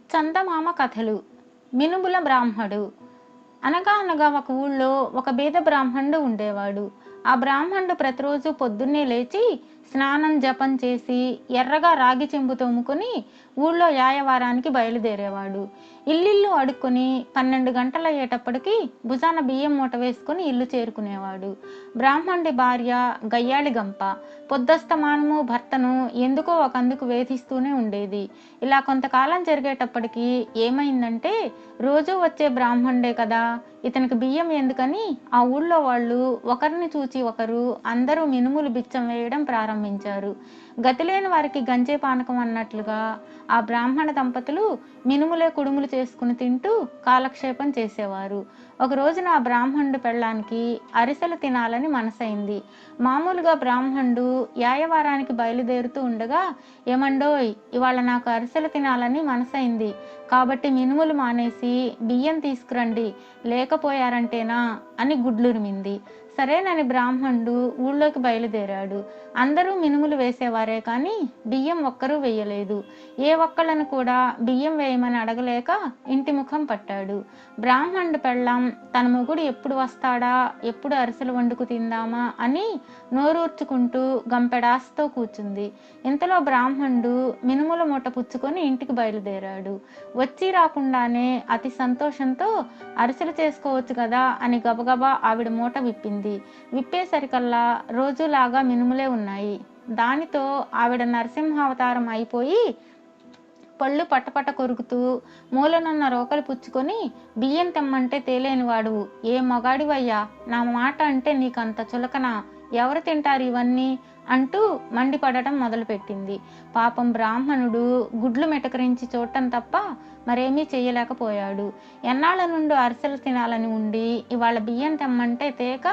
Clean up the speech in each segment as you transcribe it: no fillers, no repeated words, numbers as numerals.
చందమామ కథలు. మినుముల బ్రాహ్మడు. అనగా అనగా ఒక ఊళ్ళో ఒక బీద బ్రాహ్మణుడు ఉండేవాడు. ఆ బ్రాహ్మణుడు ప్రతిరోజు పొద్దున్నే లేచి స్నానం జపం చేసి ఎర్రగా రాగి చెంబు తోముకొని ఊళ్ళో యాయవారానికి బయలుదేరేవాడు. ఇల్లిల్లు అడుక్కొని 12 గంటలయ్యేటప్పటికి భుజాన బియ్యం మూట వేసుకుని ఇల్లు చేరుకునేవాడు. బ్రాహ్మణుడి భార్య గయ్యాళి గంప. పొద్దస్తమానము భర్తను ఎందుకో ఒకందుకు వేధిస్తూనే ఉండేది. ఇలా కొంతకాలం జరిగేటప్పటికి ఏమైందంటే, రోజూ వచ్చే బ్రాహ్మణుడే కదా, ఇతనికి బియ్యం ఎందుకని ఆ ఊళ్ళో వాళ్ళు ఒకరిని చూచి ఒకరు అందరూ మినుములు బిచ్చం వేయడం ప్రారంభించారు. గతిలేని వారికి గంజే పానకం అన్నట్లుగా ఆ బ్రాహ్మణ దంపతులు మినుములే కుడుములు చేసుకుని తింటూ కాలక్షేపం చేసేవారు. ఒక రోజున ఆ బ్రాహ్మణుడు పెళ్ళానికి అరిసెలు తినాలని మనసైంది. మామూలుగా బ్రాహ్మణుడు యాయవారానికి బయలుదేరుతూ ఉండగా, ఏమండోయ్, ఇవాళ నాకు అరిసెలు తినాలని మనసైంది, కాబట్టి మినుములు మానేసి బియ్యం తీసుకురండి, లేకపోయారంటేనా అని గుడ్లురిమింది. సరేనని బ్రాహ్మణుడు ఊళ్ళోకి బయలుదేరాడు. అందరూ మినుములు వేసేవారే కానీ బియ్యం ఒక్కరూ వేయలేదు. ఏ ఒక్కళ్ళను కూడా బియ్యం వేయమని అడగలేక ఇంటి ముఖం పట్టాడు. బ్రాహ్మణుడు పెళ్ళాం తన మొగుడు ఎప్పుడు వస్తాడా, ఎప్పుడు అరిసెలు వండుకు తిందామా అని నోరూర్చుకుంటూ గంపెడాస్తో కూర్చుంది. ఇంతలో బ్రాహ్మణుడు మినుముల మూట పుచ్చుకొని ఇంటికి బయలుదేరాడు. వచ్చి రాకుండానే అతి సంతోషంతో అరిసెలు చేసుకోవచ్చు కదా అని గబగబా ఆవిడ మూట విప్పింది. విప్పేసరికల్లా రోజులాగా మినుములే ఉన్నాయి. దానితో ఆవిడ నరసింహావతారం అయిపోయి పళ్ళు పట్టపట్ట కొరుకుతూ మూలనున్న రోకలు పుచ్చుకొని, బియ్యం తెమ్మంటే తేలేనివాడు ఏ మగాడివయ్యా, నా మాట అంటే నీకంత చులకనా, ఎవరు తింటారు ఇవన్నీ అంటూ మండిపడటం మొదలుపెట్టింది. పాపం బ్రాహ్మణుడు గుడ్లు మెటకరించి చూడటం తప్ప మరేమీ చెయ్యలేకపోయాడు. ఎన్నాళ్ళ నుండి అరిసెలు తినాలని ఉండి ఇవాళ బియ్యం తెమ్మంటే తేక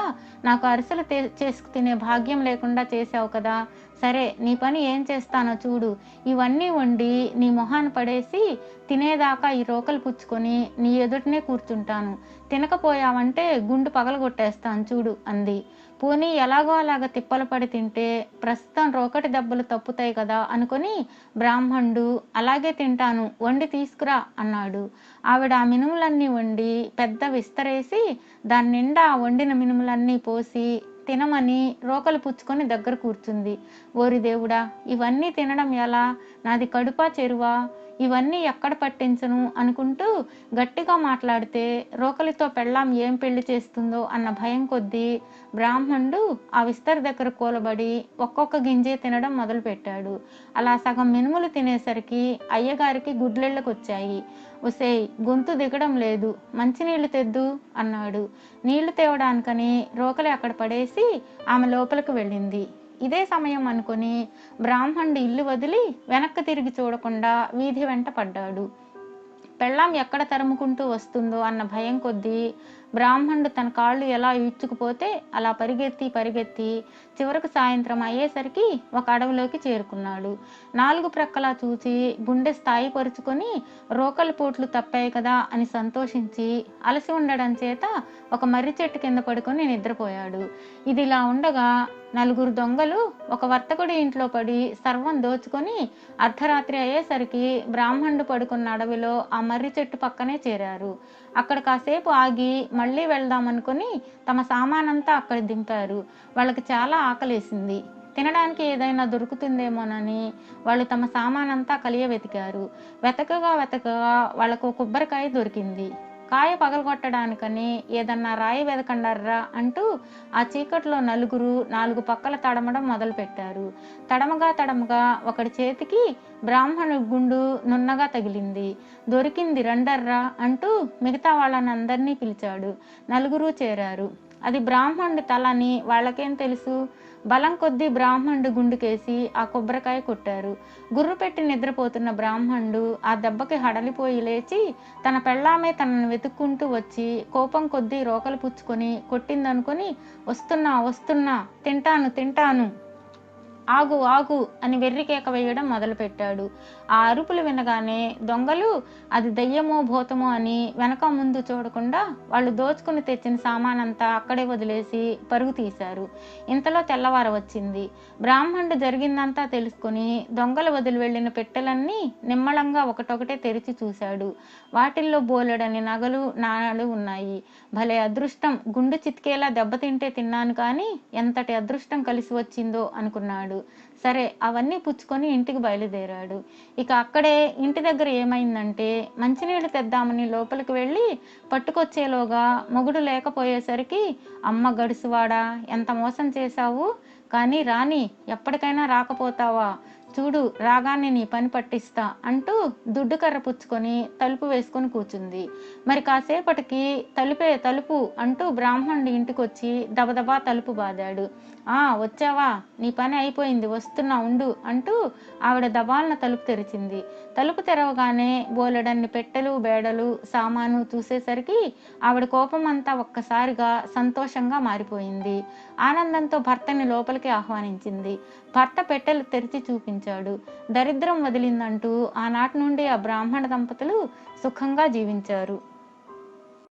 నాకు అరిసెలు చేసుకు తినే భాగ్యం లేకుండా చేసావు కదా, సరే నీ పని ఏం చేస్తానో చూడు, ఇవన్నీ వండి నీ మొహాన్ని పడేసి తినేదాకా ఈ రోకలు పుచ్చుకొని నీ ఎదుటనే కూర్చుంటాను, తినకపోయావంటే గుండు పగలగొట్టేస్తాను చూడు అంది. పోనీ ఎలాగో అలాగ తిప్పలు పడి తింటే ప్రస్తుతం రోకటి దెబ్బలు తప్పుతాయి కదా అనుకొని బ్రాహ్మణుడు అలాగే తింటాను, వండి తీసుకురా అన్నాడు. ఆవిడ ఆ మినుములన్నీ వండి పెద్ద విస్తరేసి దాని నిండా వండిన మినుములన్నీ పోసి తినమని రోకలు పుచ్చుకొని దగ్గర కూర్చుంది. ఓరి దేవుడా, ఇవన్నీ తినడం ఎలా, నాది కడుపా చెరువా, ఇవన్నీ ఎక్కడ పట్టించను అనుకుంటూ గట్టిగా మాట్లాడితే రోకలితో పెళ్ళాం ఏం పెళ్లి చేస్తుందో అన్న భయం కొద్దీ బ్రాహ్మణుడు ఆ విస్తరి దగ్గర కూలబడి ఒక్కొక్క గింజే తినడం మొదలుపెట్టాడు. అలా సగం మినుములు తినేసరికి అయ్యగారికి గుడ్లెళ్ళకొచ్చాయి. ఒసేయ్, గొంతు దిగడం లేదు, మంచినీళ్లు తెద్దు అన్నాడు. నీళ్లు తేవడానికని రోకలి అక్కడ పడేసి ఆమె లోపలికి వెళ్ళింది. ఇదే సమయం అనుకుని బ్రాహ్మణుడు ఇల్లు వదిలి వెనక్కి తిరిగి చూడకుండా వీధి వెంట పడ్డాడు. పెళ్ళాం ఎక్కడ తరుముకుంటూ వస్తుందో అన్న భయం కొద్దీ బ్రాహ్మణుడు తన కాళ్ళు ఎలా ఈడ్చుకుపోతే అలా పరిగెత్తి చివరకు సాయంత్రం అయ్యేసరికి ఒక అడవిలోకి చేరుకున్నాడు. 4 ప్రక్కలా చూసి గుండె స్థాయిపరుచుకొని రోకలి పోట్లు తప్పాయి కదా అని సంతోషించి అలసి ఉండడం చేత ఒక మర్రి చెట్టు కింద పడుకొని నిద్రపోయాడు. ఇదిలా ఉండగా 4 దొంగలు ఒక వర్తకుడి ఇంట్లో పడి సర్వం దోచుకొని అర్ధరాత్రి అయ్యేసరికి బ్రాహ్మణుడు పడుకున్న అడవిలో ఆ మర్రి చెట్టు పక్కనే చేరారు. అక్కడ కాసేపు ఆగి మళ్ళీ వెళ్దామనుకొని తమ సామానంతా అక్కడ దింపారు. వాళ్ళకి చాలా ఆకలేసింది. తినడానికి ఏదైనా దొరుకుతుందేమోనని వాళ్ళు తమ సామానంతా కలియ వెతికారు. వెతకగా వాళ్ళకు కొబ్బరికాయ దొరికింది. కాయ పగలగొట్టడానికని ఏదన్నా రాయి వెదకండర్రా అంటూ ఆ చీకట్లో నలుగురు 4 పక్కల తడమడం మొదలుపెట్టారు. తడమగా ఒకడి చేతికి బ్రాహ్మణు గుండు నున్నగా తగిలింది. దొరికింది, రండర్రా అంటూ మిగతా వాళ్ళనందరినీ పిలిచాడు. నలుగురు చేరారు. అది బ్రాహ్మణుడి తల అని వాళ్ళకేం తెలుసు. బలం కొద్దీ బ్రాహ్మణుడు గుండుకేసి ఆ కొబ్బరికాయ కొట్టారు. గుర్రు పెట్టి నిద్రపోతున్న బ్రాహ్మణుడు ఆ దెబ్బకి హడలిపోయి లేచి తన పెళ్ళామే తనను వెతుక్కుంటూ వచ్చి కోపం కొద్దీ రోకలు పుచ్చుకొని కొట్టిందనుకొని, వస్తున్నా తింటాను ఆగు ఆగు అని వెర్రి కేక వేయడం మొదలుపెట్టాడు. ఆ అరుపులు వినగానే దొంగలు అది దెయ్యమో భూతమో అని వెనక ముందు చూడకుండా వాళ్ళు దోచుకుని తెచ్చిన సామానంతా అక్కడే వదిలేసి పరుగు తీశారు. ఇంతలో తెల్లవార వచ్చింది. బ్రాహ్మణుడు జరిగిందంతా తెలుసుకుని దొంగలు వదిలి వెళ్ళిన పెట్టెలన్నీ నిమ్మళంగా ఒకటొకటే తెరిచి చూశాడు. వాటిల్లో బోలెడని నగలు నాణాలు ఉన్నాయి. భలే అదృష్టం, గుండు చితికేలా దెబ్బతింటే తిన్నాను కానీ ఎంతటి అదృష్టం కలిసి వచ్చిందో అనుకున్నాడు. సరే, అవన్నీ పుచ్చుకొని ఇంటికి బయలుదేరాడు. ఇక అక్కడే ఇంటి దగ్గర ఏమైందంటే, మంచినీళ్ళు తెద్దామని లోపలికి వెళ్ళి పట్టుకొచ్చేలోగా మొగుడు లేకపోయేసరికి, అమ్మ గడుసువాడా, ఎంత మోసం చేశావు, కానీ రాని, ఎప్పటికైనా రాకపోతావా, చూడు రాగానే నీ పని పట్టిస్తా అంటూ దుడ్డు కర్ర పుచ్చుకొని తలుపు వేసుకొని కూర్చుంది. మరి కాసేపటికి తలుపు అంటూ బ్రాహ్మణుడి ఇంటికొచ్చి దబదబా తలుపు బాదాడు. వచ్చావా, నీ పని అయిపోయింది, వస్తున్నా ఉండు అంటూ ఆవిడ దబాలన తలుపు తెరిచింది. తలుపు తెరవగానే బోలెడన్ని పెట్టెలు బేడలు సామాను చూసేసరికి ఆవిడ కోపం అంతా ఒక్కసారిగా సంతోషంగా మారిపోయింది. ఆనందంతో భర్తని లోపలికి ఆహ్వానించింది. భర్త పెట్టెలు తెరిచి చూపించాడు. దరిద్రం వదిలిందంటూ ఆనాటి నుండి ఆ బ్రాహ్మణ దంపతులు సుఖంగా జీవించారు.